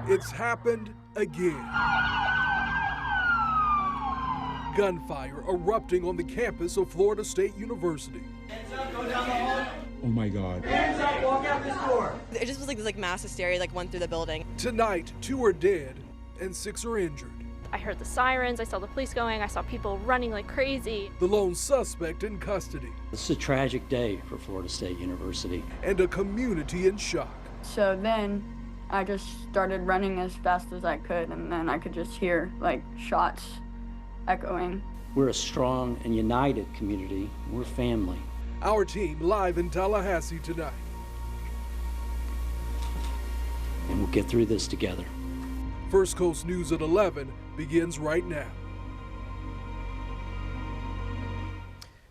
It's happened again. Gunfire erupting on the campus of Florida State University. Hands up, go down the hall. Oh my God. Hands up, walk out this door. It just was like this mass hysteria went through the building. Tonight, 2 are dead and 6 are injured. I heard the sirens, I saw the police going, I saw people running like crazy. The lone suspect in custody. This is a tragic day for Florida State University. And a community in shock. So then I just started running as fast as I could, and then I could just hear shots echoing. We're a strong and united community. We're family. Our team live in Tallahassee tonight. And we'll get through this together. First Coast News at 11 begins right now.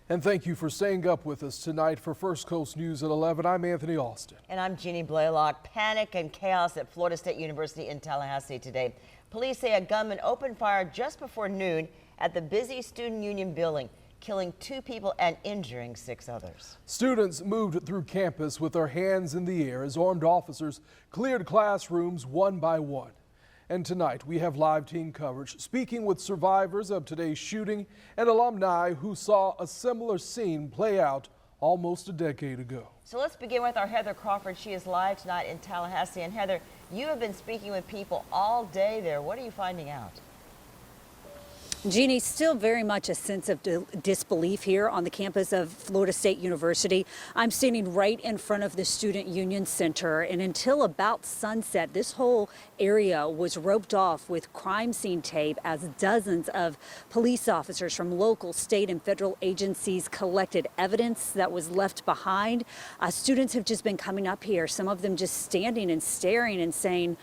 And thank you for staying up with us tonight for First Coast News at 11. I'm Anthony Austin. And I'm Jeannie Blaylock. Panic and chaos at Florida State University in Tallahassee today. Police say a gunman opened fire just before noon at the busy Student Union building, killing 2 people and injuring 6 others. Students moved through campus with their hands in the air as armed officers cleared classrooms one by one. And tonight we have live team coverage speaking with survivors of today's shooting and alumni who saw a similar scene play out almost a decade ago. So let's begin with our Heather Crawford. She is live tonight in Tallahassee. And Heather, you have been speaking with people all day there. What are you finding out? Jeannie, still very much a sense of disbelief here on the campus of Florida State University. I'm standing right in front of the Student Union Center, and until about sunset, this whole area was roped off with crime scene tape as dozens of police officers from local, state, and federal agencies collected evidence that was left behind. Students have just been coming up here, some of them just standing and staring and saying,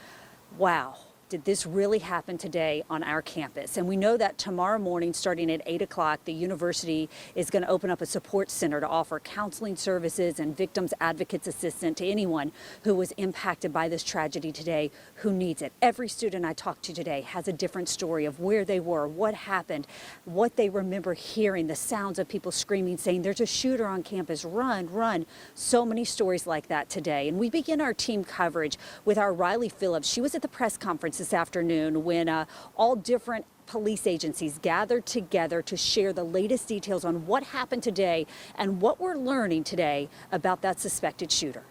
wow. Did this really happen today on our campus? And we know that tomorrow morning, starting at 8 o'clock, the university is going to open up a support center to offer counseling services and victims advocates assistance to anyone who was impacted by this tragedy today who needs it. Every student I talked to today has a different story of where they were, what happened, what they remember hearing, the sounds of people screaming, saying, there's a shooter on campus, run, run. So many stories like that today. And we begin our team coverage with our Riley Phillips. She was at the press conference this afternoon when all different police agencies gathered together to share the latest details on what happened today and what we're learning today about that suspected shooter.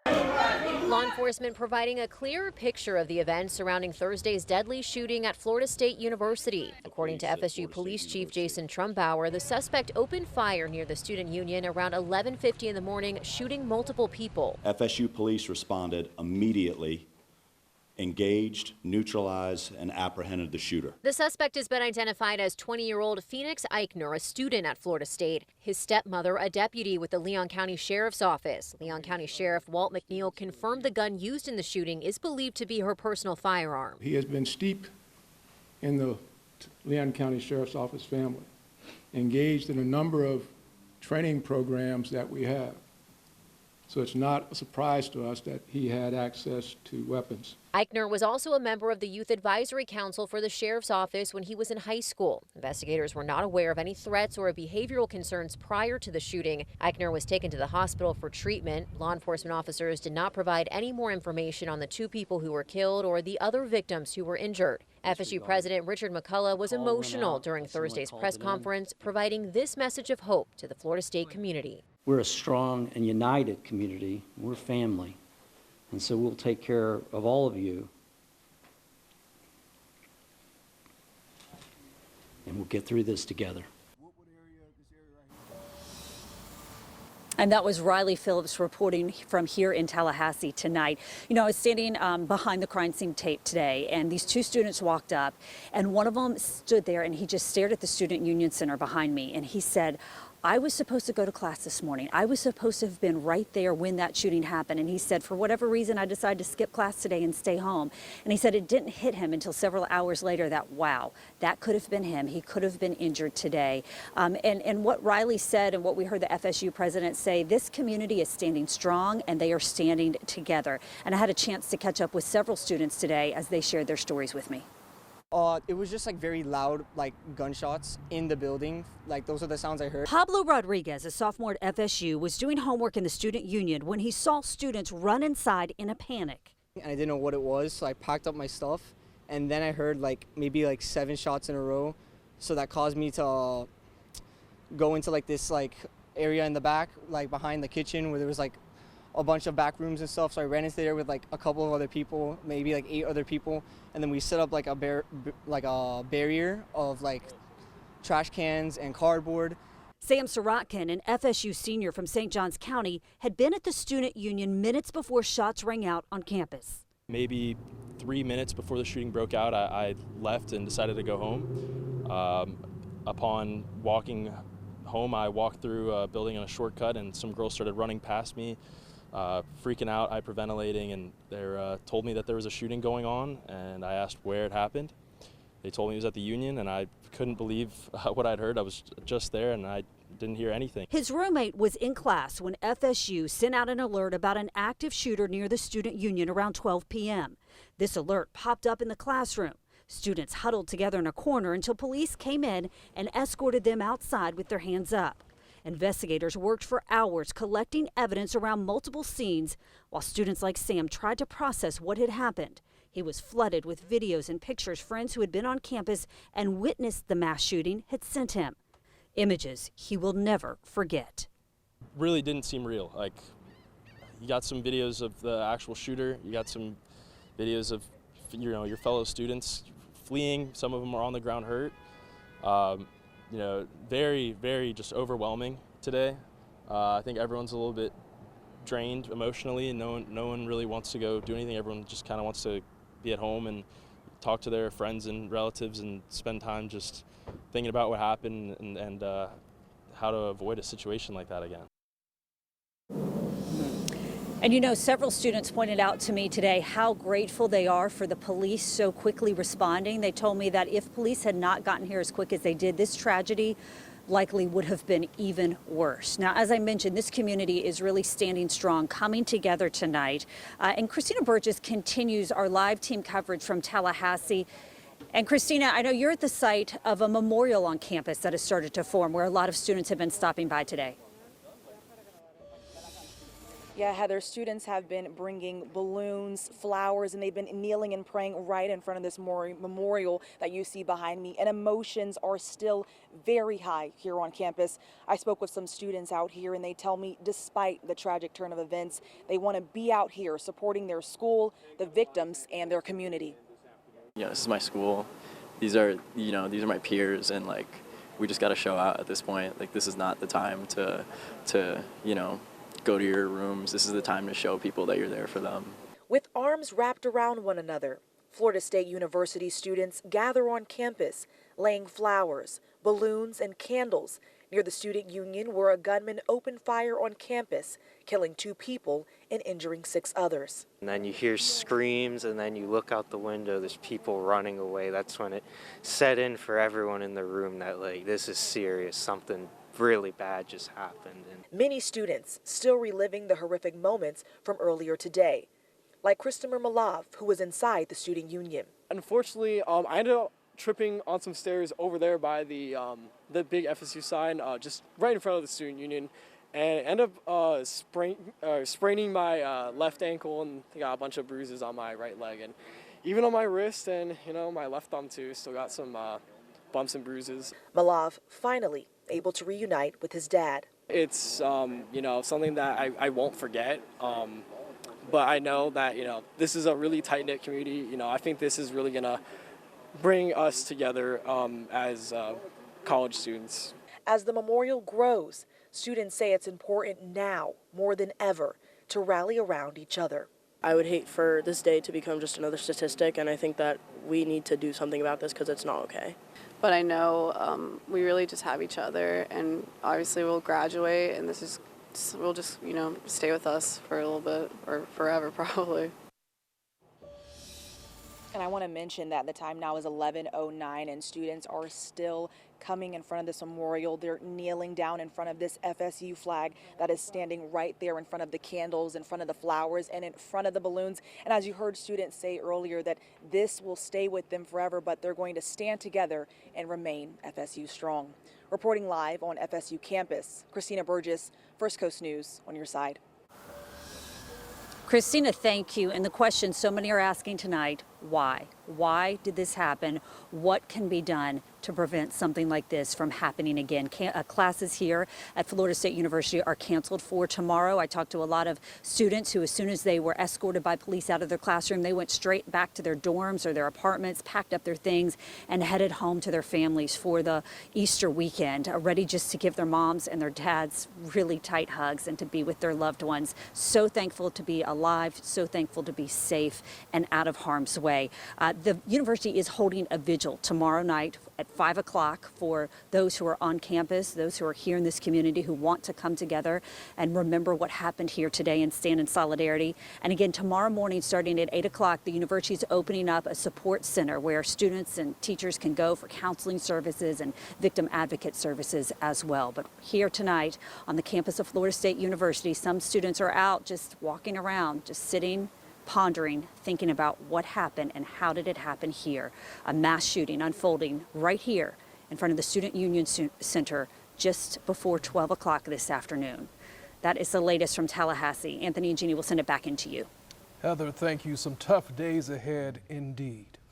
Law enforcement providing a clearer picture of the events surrounding Thursday's deadly shooting at Florida State University. According to FSU Police Chief Jason Trumbauer, the suspect opened fire near the Student Union around 11:50 in the morning, shooting multiple people. FSU police responded immediately, engaged, neutralized, and apprehended the shooter. The suspect has been identified as 20-year-old Phoenix Eichner, a student at Florida State. His stepmother, a deputy with the Leon County Sheriff's Office. Leon County Sheriff Walt McNeil confirmed the gun used in the shooting is believed to be her personal firearm. He has been steeped in the Leon County Sheriff's Office family, engaged in a number of training programs that we have. So it's not a surprise to us that he had access to weapons. Eichner was also a member of the Youth Advisory Council for the Sheriff's Office when he was in high school. Investigators were not aware of any threats or behavioral concerns prior to the shooting. Eichner was taken to the hospital for treatment. Law enforcement officers did not provide any more information on the 2 people who were killed or the other victims who were injured. FSU President Richard McCullough was emotional during Thursday's press conference, providing this message of hope to the Florida State community. We're a strong and united community. We're family. And so we'll take care of all of you. And we'll get through this together. And that was Riley Phillips reporting from here in Tallahassee tonight. You know, I was standing behind the crime scene tape today, and these 2 students walked up, and one of them stood there, and he just stared at the Student Union Center behind me, and he said, I was supposed to go to class this morning. I was supposed to have been right there when that shooting happened. And he said, for whatever reason, I decided to skip class today and stay home. And he said it didn't hit him until several hours later that, wow, that could have been him. He could have been injured today. And what Riley said and what we heard the FSU president say, this community is standing strong and they are standing together. And I had a chance to catch up with several students today as they shared their stories with me. It was just very loud, gunshots in the building. Those are the sounds I heard. Pablo Rodriguez, a sophomore at FSU, was doing homework in the Student Union when he saw students run inside in a panic. And I didn't know what it was, so I packed up my stuff, and then I heard maybe 7 shots in a row, so that caused me to go into this area in the back, behind the kitchen, where there was a bunch of back rooms and stuff. So I ran into there with a couple of other people, maybe 8 other people, and then we set up a barrier of trash cans and cardboard. Sam Sorotkin, an FSU senior from St. Johns County, had been at the student union minutes before shots rang out on campus. Maybe 3 minutes before the shooting broke out, I left and decided to go home. Upon walking home, I walked through a building on a shortcut, and some girls started running past me, freaking out, hyperventilating, and they told me that there was a shooting going on, and I asked where it happened. They told me it was at the Union, and I couldn't believe what I'd heard. I was just there, and I didn't hear anything. His roommate was in class when FSU sent out an alert about an active shooter near the student union around 12 p.m. This alert popped up in the classroom. Students huddled together in a corner until police came in and escorted them outside with their hands up. Investigators worked for hours collecting evidence around multiple scenes while students like Sam tried to process what had happened. He was flooded with videos and pictures friends who had been on campus and witnessed the mass shooting had sent him. Images he will never forget. Really didn't seem real. You got some videos of the actual shooter. You got some videos of your fellow students fleeing. Some of them are on the ground hurt. Very, very just overwhelming today. I think everyone's a little bit drained emotionally, and no one really wants to go do anything. Everyone just kind of wants to be at home and talk to their friends and relatives and spend time just thinking about what happened and how to avoid a situation like that again. And several students pointed out to me today how grateful they are for the police so quickly responding. They told me that if police had not gotten here as quick as they did, this tragedy likely would have been even worse. Now, as I mentioned, this community is really standing strong, coming together tonight. And Christina Burgess continues our live team coverage from Tallahassee. And Christina, I know you're at the site of a memorial on campus that has started to form, where a lot of students have been stopping by today. Yeah, Heather, students have been bringing balloons, flowers, and they've been kneeling and praying right in front of this memorial that you see behind me. And emotions are still very high here on campus. I spoke with some students out here, and they tell me despite the tragic turn of events, they want to be out here supporting their school, the victims, and their community. This is my school. These are my peers, and we just got to show out at this point. This is not the time to go to your rooms. This is the time to show people that you're there for them. With arms wrapped around one another, Florida State University students gather on campus, laying flowers, balloons, and candles near the student union where a gunman opened fire on campus, killing 2 people and injuring 6 others. And then you hear screams, and then you look out the window, there's people running away. That's when it set in for everyone in the room that this is serious, something really bad just happened. And many students still reliving the horrific moments from earlier today, like Christopher Malav, who was inside the student union. Unfortunately, I ended up tripping on some stairs over there by the big FSU sign, just right in front of the student union, and ended up spraining my left ankle, and got a bunch of bruises on my right leg, and even on my wrist and my left thumb too. Still got some bumps and bruises. Malav finally able to reunite with his dad. It's something that I won't forget, but I know that this is a really tight-knit community. I think this is really gonna bring us together as college students. As the memorial grows, students say it's important now more than ever to rally around each other. I would hate for this day to become just another statistic, and I think that we need to do something about this because it's not okay. But I know we really just have each other, and obviously we'll graduate, and we'll just stay with us for a little bit, or forever probably. And I want to mention that the time now is 11:09, and students are still coming in front of this memorial. They're kneeling down in front of this FSU flag that is standing right there in front of the candles, in front of the flowers, and in front of the balloons. And as you heard students say earlier, that this will stay with them forever, but they're going to stand together and remain FSU strong. Reporting live on FSU campus, Christina Burgess, First Coast News, on your side. Christina, thank you. And the question so many are asking tonight, why? Why did this happen? What can be done to prevent something like this from happening again? Classes here at Florida State University are canceled for tomorrow. I talked to a lot of students who, as soon as they were escorted by police out of their classroom, they went straight back to their dorms or their apartments, packed up their things, and headed home to their families for the Easter weekend, ready just to give their moms and their dads really tight hugs and to be with their loved ones. So thankful to be alive, so thankful to be safe and out of harm's way. The university is holding a vigil tomorrow night at 5 o'clock for those who are on campus, those who are here in this community who want to come together and remember what happened here today and stand in solidarity. And again, tomorrow morning, starting at 8 o'clock, the university is opening up a support center where students and teachers can go for counseling services and victim advocate services as well. But here tonight on the campus of Florida State University, some students are out just walking around, just sitting, pondering, thinking about what happened and how did it happen here. A mass shooting unfolding right here in front of the Student Union Center just before 12 o'clock this afternoon. That is the latest from Tallahassee. Anthony and Jeannie will send it back into you. Heather, thank you. Some tough days ahead indeed.